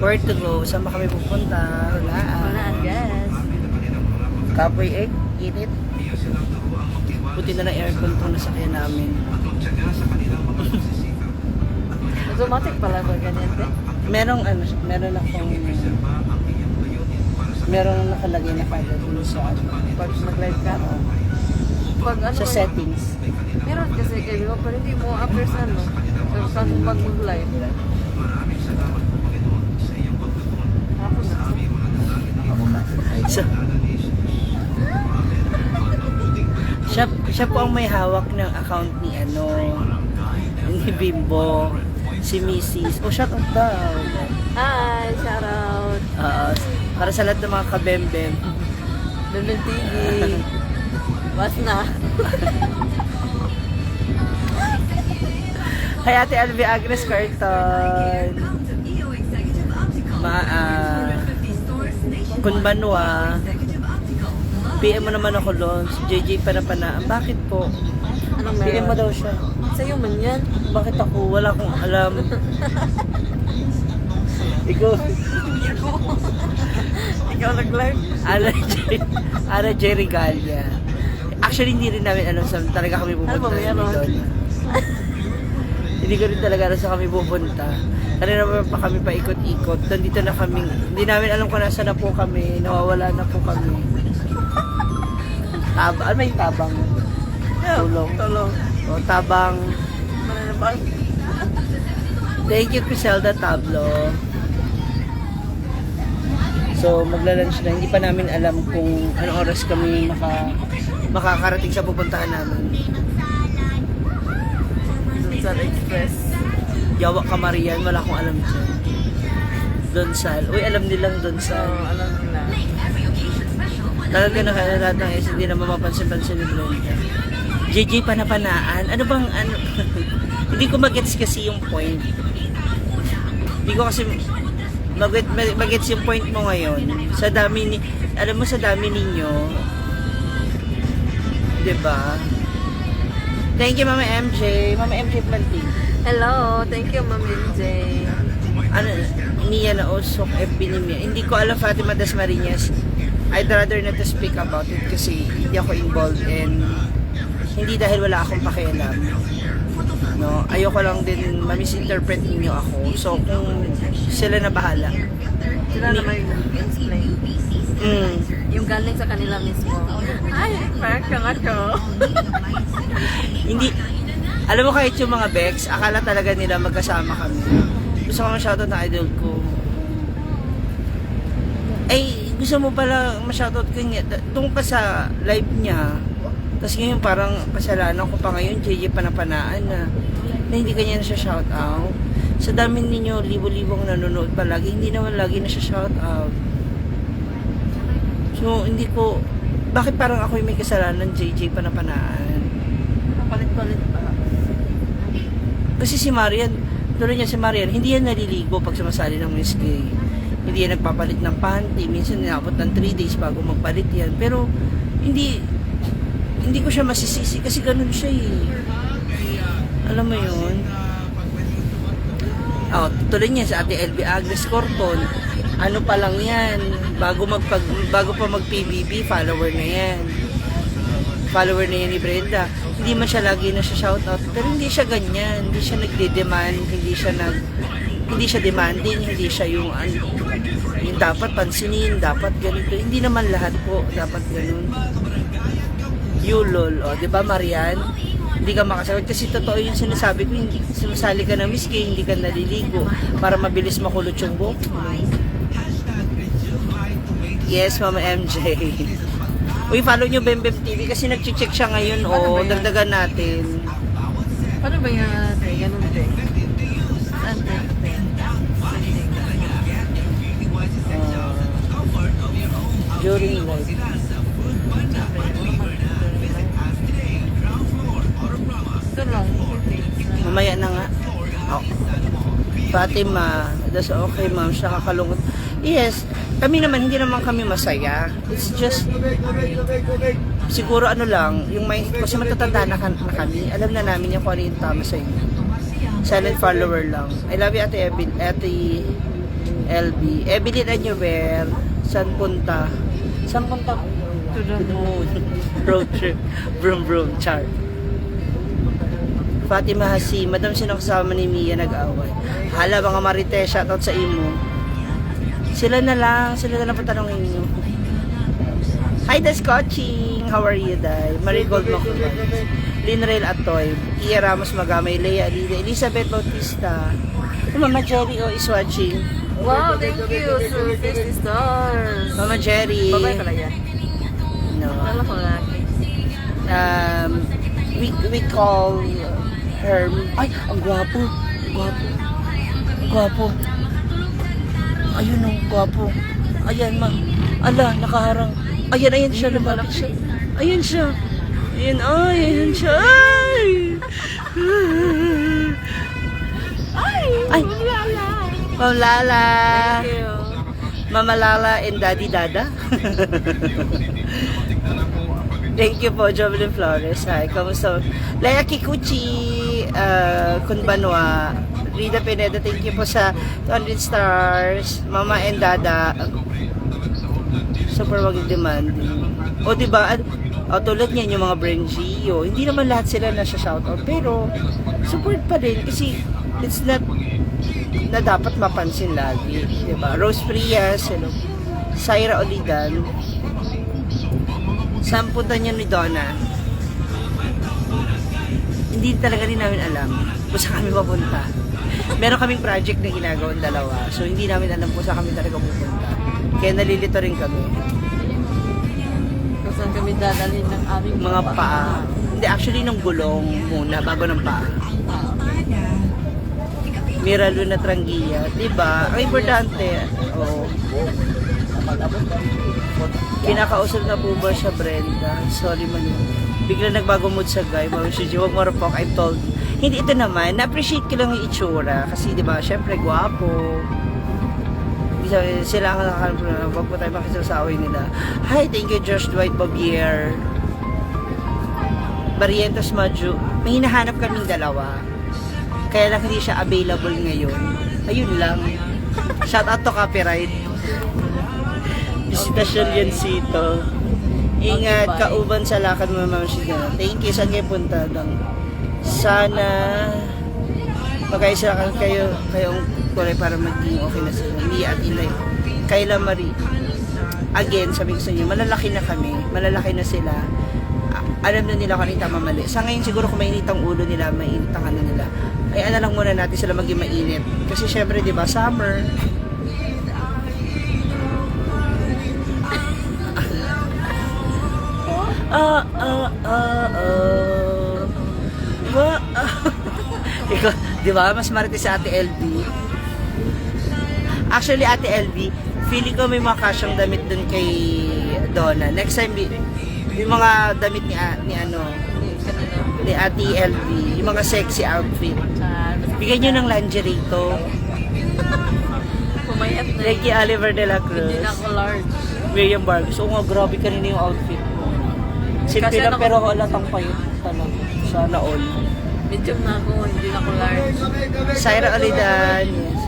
Where to go? Saan ba kami pupunta? Walaan, guys. Kapoy egg, init. Buti na ng aircon itong nasakyan namin. Automatic pala ba ganyan, te? Merong nakalagay na kagad dun sa Pag nag-live ka? Pag ano? sa settings. Meron kasi kayo, di ba? Pero hindi mo after sa ano. Pero pag mag-live. Ako na. So, siya po ang may hawak ng account ni ni Bimbo, si Mrs. Shout out daw. Hi! Shout out! Para sa lahat ng mga kabembem. Lulun TV. Was na. Hi Ate Alvi Agnes Carton. Kun Manwa. PM mo naman ako doon. Si JJ Panapanaan. Bakit po? Anong PM mo meron? daw siya. Sa'yo man yan. Bakit ako? Wala akong alam. Ikaw. Ikaw nag-live? Ana Jerry Galia. Actually, hindi rin namin alam saan talaga kami pupunta. Ano ba meron? doon. Hindi ko rin talaga alam saan kami pupunta. Kanina naman pa kami paikot-ikot. Nandito na kami. Hindi namin alam kung nasa na po kami. Nawawala na po kami. Ano may tabang? Tulong. Tulong. O, tabang. Mananabang. Thank you, Criselda Tablo. So, magla-lunch na. Hindi pa namin alam kung anong oras kami makakarating sa pupuntahan namin. Donsal Express. Yawa Kamarian, wala akong alam dyan. Donsal. Uy, alam nilang So, Donsal. alam nila. Talaga na kaya lahat ng is, hindi na mapapansin-pansin ni Brenda. JJ Panapanaan. Ano bang, hindi ko magets kasi yung point. Hindi ko kasi magets yung point mo ngayon. Sa dami alam mo sa dami ninyo. 'Di ba? Thank you Mama MJ. Mama MJ Planting. Hello, thank you, Ma'am MJ. Niya na usok FB ni Mia. Hindi ko alam Fatima Dasmariñas. I'd rather not to speak about it kasi hindi ako involved and hindi dahil wala akong pakialam. No, ayoko lang din ma-misinterpret niyo ako. So kung sila na bahala. Sila na may explain. Yung galing sa kanila mismo. Ay, parang kang ako. Hindi, alam mo kahit yung mga Bex, akala talaga nila magkasama kami. Gusto ko ma-shoutout na idol ko. Ay, gusto mo pala ma-shoutout ko niya. Tungkol pa sa live niya, tapos ngayon parang pasalanan ko pa ngayon, JJ Panapanaan na hindi kanya na siya shoutout. Sa dami ninyo, libo-libong nanonood palagi, hindi naman lagi na siya shoutout. So, hindi ko, bakit parang ako yung may kasalanan, JJ Panapanaan? Palit-palit pa. Kasi si Marian, tuloy niya si Marian, hindi yan naliligo pag sumasali ng Miss Gay. Hindi yan nagpapalit ng panty. Minsan ninabot ng 3 days bago magpalit yan. Pero, hindi ko siya masisisi kasi ganun siya eh. Alam mo yun? Tuloy niya sa Ate LB Agnes Corton. Ano pa lang yan. Bago pa mag-PBB, follower na yan. Follower na yan ni Brenda. Hindi man siya lagi na siya shoutout. Pero hindi siya ganyan. Hindi siya nagde-demand. Hindi siya demanding. Hindi siya yung dapat pansinin. Dapat ganito. Hindi naman lahat po. Dapat ganun. Yulol. O, diba Marian? Hindi ka makasagot. Kasi totoo yung sinasabi ko. Hindi, sumasali ka ng Miss Gay, hindi ka naliligo. Para mabilis makulot yung buhok. Yes, Mama MJ. Uy, follow nyo Bembem TV kasi nag-check siya ngayon. O, dagdagan natin. Paano ba yung ganun din? Saan din? During live. Ito lang. Mamaya na nga. Fatima, that's okay ma'am, siya kakalungkot. Yes, kami naman, hindi naman kami masaya. It's just, siguro ano lang, yung may, kasi matatanda na kami, alam na namin yung kung ano yung tama sa inyo. Silent follower lang. I love you, Ate LB. Evelyn Anyover, saan punta? Saan punta? To the moon. Road trip. Vroom vroom. Char. Fatima Hasi, Madam, sino kasama ni Mia nag-away? Hala, mga Marites, shoutout sa imo. Sila na lang patanongin nyo. Hi, Das Coaching! How are you, Day? Marigold Makulay. Linrail Atoy. Iya Ramos Magamay. Lea Alida. Elizabeth Bautista. Mama Jerry is watching. Wow, thank you. So, 50 stars. Mama Jerry. Babay pala yan. No. Lala ko lagi. We call her. Ay, ang gwapo. Gwapo. Gwapo. Ayun ang gwapo. Ayan, ma. Ala, nakaharang. Ayan siya. Lumalaki siya. Ayan siya. Ayan siya. Ay. Ma'am Lala. Thank you. Mama Lala and Daddy Dada. Thank you po, Jovelyn Flores. Hi, kamusta? Lea Kikuchi, Kunbanwa, Rida Pineda, thank you po sa 200 stars. Mama and Dada, super maging demanding. O, diba? Tulad niyan yung mga Brengio, hindi naman lahat sila nasa shoutout, pero support pa rin kasi it's not na dapat mapansin lagi, diba? Rose Frias, hello. Syra Olidan, saan punta niya ni Donna? Hindi talaga rin namin alam kung saan kami papunta. Meron kaming project na ginagawang dalawa, so hindi namin alam kung saan kami talaga pupunta. Kaya nalilito rin kami. Kung saan kami dadalhin ng aming Mga paa. Hindi, actually nung gulong muna, bago ng paa. Mira Luna Trangia, diba? Ang importante, kinakausap na po ba siya, Brenda? Sorry man yun. Bigla nagbago mood sa guy. Mami siya, huwag marupok, I've told you. Hindi, ito naman, na-appreciate ko lang yung itsura. Kasi, diba, syempre, gwapo. Sila ang nakakalap na, wag po tayo makisasaway nila. Hi, thank you, Josh Dwight Babier. Barrientos Maju. May hinahanap kaming dalawa. Kaya lang hindi siya available ngayon. Ayun lang. Shout out to copyright. Visitasyon yan sito. Ingat, Okay, bye. kauban sa lakad mo, Ma'am Shigana. Thank you. Saan kayo punta? Sana magkaisa kayong kulay para maging okay na sila. Mia at Ilay. Kayla Marie. Again, sabi ko sa inyo, malalaki na kami. Malalaki na sila. Alam na nila kung ano yung tama mali. Sa ngayon siguro kung mainit ang ulo nila, mainit ang ano nila. Ay ano lang muna natin sila maging mainit. Kasi syempre, di ba, summer. Ikaw, di ba, mas mariti sa Ate LB. Actually, Ate LB, feeling ko may mga kasyang damit dun kay Donna. Next time, yung mga damit ni Ate LB, yung mga sexy outfit. Bigyan nyo ng lingerie to. Pumayat na Like kay Oliver de la Cruz. Hindi na ako large. William Vargas. Oo nga, grabe kanina yung outfit mo. Simple Kasi lang ako- pero halatang payot talaga. Sana all. Medium na ako, hindi na ako large. Syra Olidan. Yes.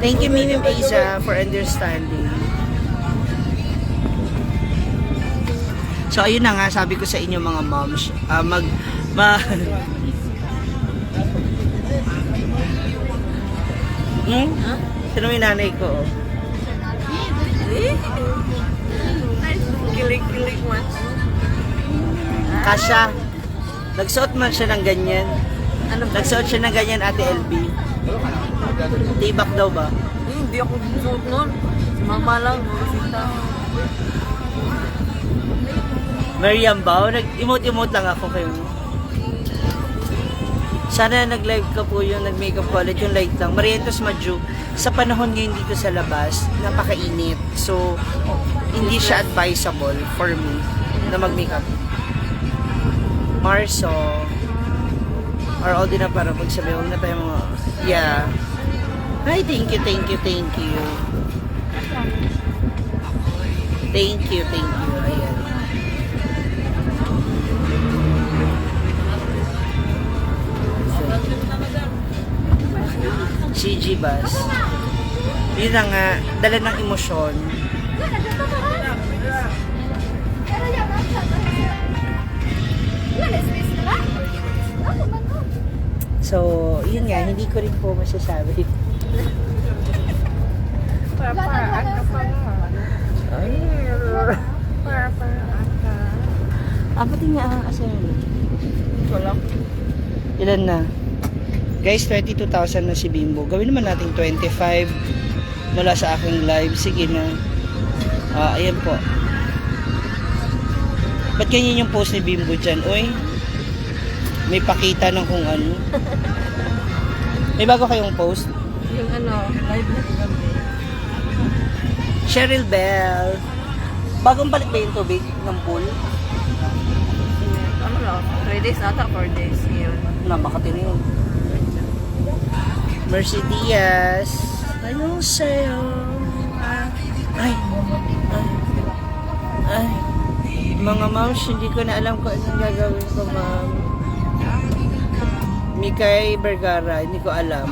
Thank you, Mimim Aiza, for understanding. So, ayun na nga, sabi ko sa inyo mga moms, Huh? Sino may nanay ko? Oh? Kilig-kilig man. Kasha, nagsuot man siya ng ganyan. Ano ba? Nagsuot siya ng ganyan, Ate LB. Tibak daw ba? Hindi ako suot nun. Si mama lang, Rosita. Miriam Bao, nag-emote-emote lang ako kayo. Sana nag-live ka po yung nag-makeup college, yung light lang. Marientos Maju, sa panahon ngayon dito sa labas, napakainit. So, hindi siya advisable for me na mag-makeup. Marso, or all din na para pagsabi, huwag na tayo mga, yeah. Hi, thank you. Thank you. Ayan. CG Bus. Yun na nga, dala ng emosyon. So, yun nga, hindi ko rin po masasabi. Pati nga ang assignment. Wala. Ilan na? Guys, 22,000 na si Bimbo. Gawin naman natin 25 mula sa aking live. Sige na. Ayan po. Ba't ganyan yung post ni Bimbo dyan? Uy, may pakita ng kung ano. May bago kayong post? Yung live na gabi. Cheryl Bell. Bagong balik ba yung tubig ng pool? Ano lang, 3 days ata, 4 days yun. Makati na yun. Mercy Diaz. Ano sa'yo? Ay. Mga moms, hindi ko na alam kung anong gagawin ko, ma'am. Mikay Vergara, hindi ko alam.